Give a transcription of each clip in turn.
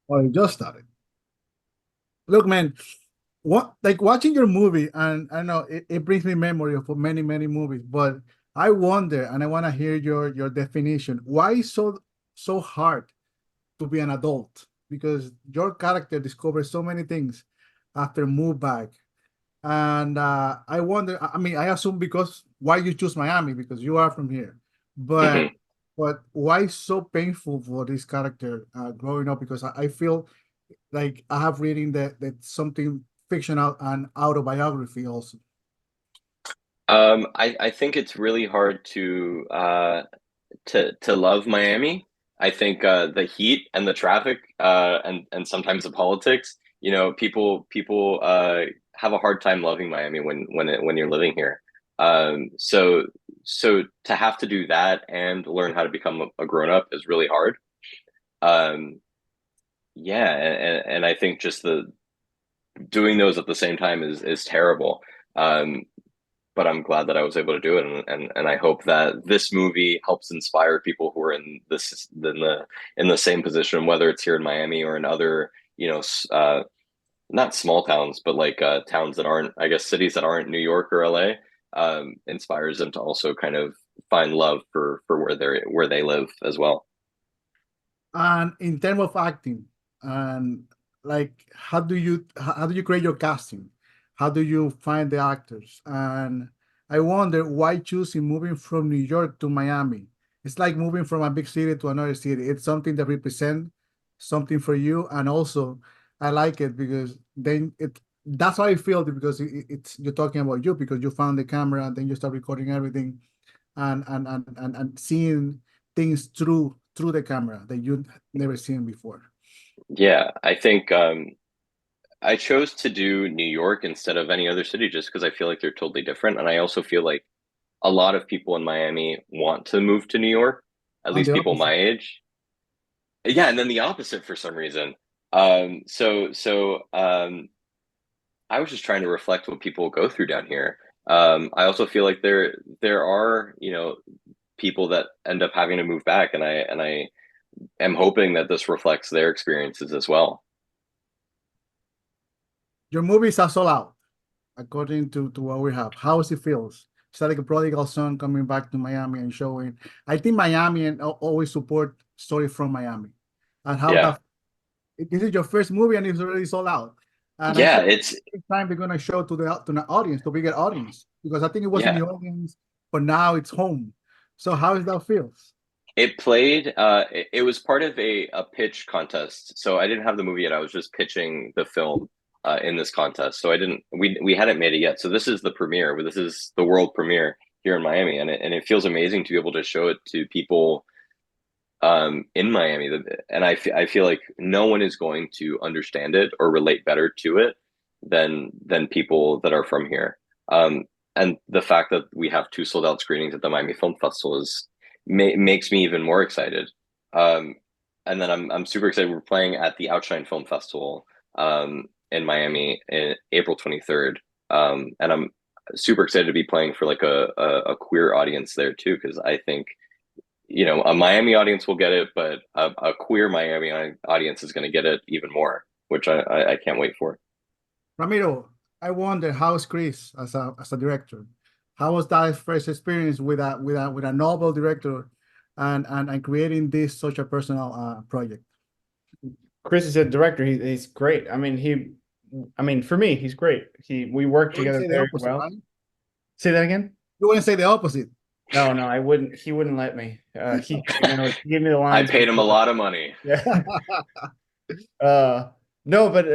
Oh, it just started. Look, man, what like watching your movie, and I know it brings me memory of many, many movies, but I wonder, and I want to hear your definition. Why is so hard to be an adult? Because your character discovers so many things after move back. And I wonder, I mean, I assume because why you choose Miami, because you are from here. But Mhm. but why so painful for this character growing up? Because I feel like I have reading that something fictional and autobiography also. I think it's really hard to love Miami. I think the heat and the traffic and sometimes the politics, people have a hard time loving Miami when you're living here. So to have to do that and learn how to become a grown up is really hard. Um, yeah, and I think just the doing those at the same time is terrible. Um, but I'm glad that I was able to do it, and I hope that this movie helps inspire people who are in the same position, whether it's here in Miami or in other, not small towns, but like towns that aren't, I guess, cities that aren't New York or LA, inspires them to also kind of find love for where they live as well. And in terms of acting, and like how do you create your casting? How do you find the actors? And I wonder why choosing moving from New York to Miami. It's like moving from a big city to another city. It's something that represents something for you, and also I like it because then it that's how I feel because it's you're talking about you because you found the camera and then you start recording everything and seeing things through the camera that you never seen before. Yeah, I think I chose to do New York instead of any other city just because I feel like they're totally different, and I also feel like a lot of people in Miami want to move to New York, at On least the people opposite, my age. Yeah, and then the opposite for some reason. So I was just trying to reflect what people go through down here. I also feel like there are, people that end up having to move back, and I am hoping that this reflects their experiences as well. your movies are sold out according to what we have. How does it feels? It's like a prodigal son coming back to Miami and showing. I think Miami and always support story from Miami, and how Yeah. that this is your first movie and it's already sold out. And I'm Yeah, sure it's this time they're gonna show to the audience, to bigger audience, because I think it was in yeah. the audience, but now it's home. So how does that feels? It played it was part of a pitch contest. So I didn't have the movie yet. I was just pitching the film in this contest. So I didn't we hadn't made it yet. So this is the premiere. This is the world premiere here in Miami, and it feels amazing to be able to show it to people in Miami. And I feel like no one is going to understand it or relate better to it than people that are from here. And the fact that we have two sold out screenings at the Miami Film Festival makes me even more excited. Um, and then I'm super excited. We're playing at the Outshine Film Festival in Miami in April 23rd. And I'm super excited to be playing for like a queer audience there too, because I think a Miami audience will get it, but a queer Miami audience is going to get it even more, which I can't wait for. Ramiro, I wonder how's Chris as a director? How was that first experience with a novel director and creating this such a personal project? Chris is a director. He's great. I mean, for me, he's great. We work You wouldn't together say the very opposite, well. right? Say that again? You wouldn't say the opposite. No, no, I wouldn't. He wouldn't let me. He gave me the I lines paid him a before. lot of money. Yeah. No, but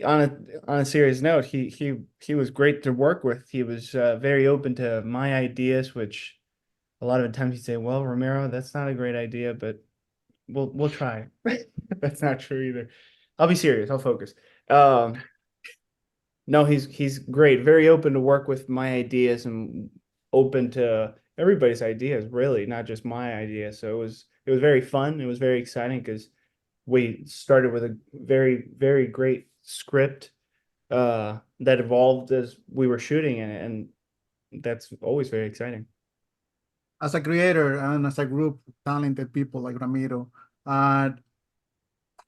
on a serious note, he was great to work with. He was very open to my ideas, which a lot of the times he'd say, "Well, Romero, that's not a great idea, but we'll try." That's not true either. I'll be serious. I'll focus. Um, no, he's great. Very open to work with my ideas and open to everybody's ideas, really, not just my idea. So it was very fun. It was very exciting because we started with a very great script that evolved as we were shooting it, and that's always very exciting. As a creator and as a group of talented people like Ramiro, And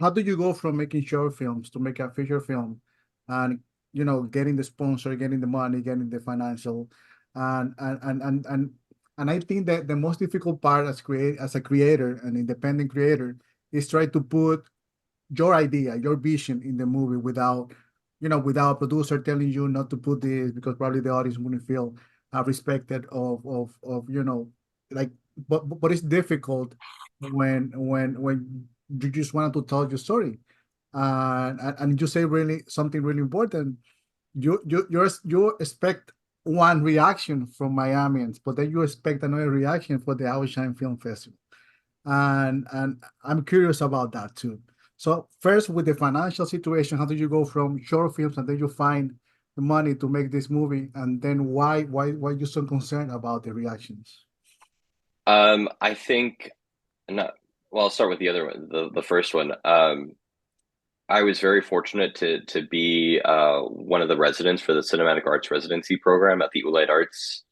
how do you go from making short films to make a feature film, and getting the sponsor, getting the money, getting the financial, and I think that the most difficult part as a creator, an independent creator, is try to put your idea, your vision in the movie without, without a producer telling you not to put this because probably the audience wouldn't feel respected of like, but it's difficult when you just wanted to tell your story, and you say really something really important. You expect one reaction from Miamians, but then you expect another reaction for the Outshine Film Festival, and I'm curious about that too. So first, with the financial situation, how do you go from short films and then you find the money to make this movie, and then why you so concerned about the reactions? I think not. Well, I'll start with the other one, the first one. I was very fortunate to be one of the residents for the cinematic arts residency program at the Ulite Arts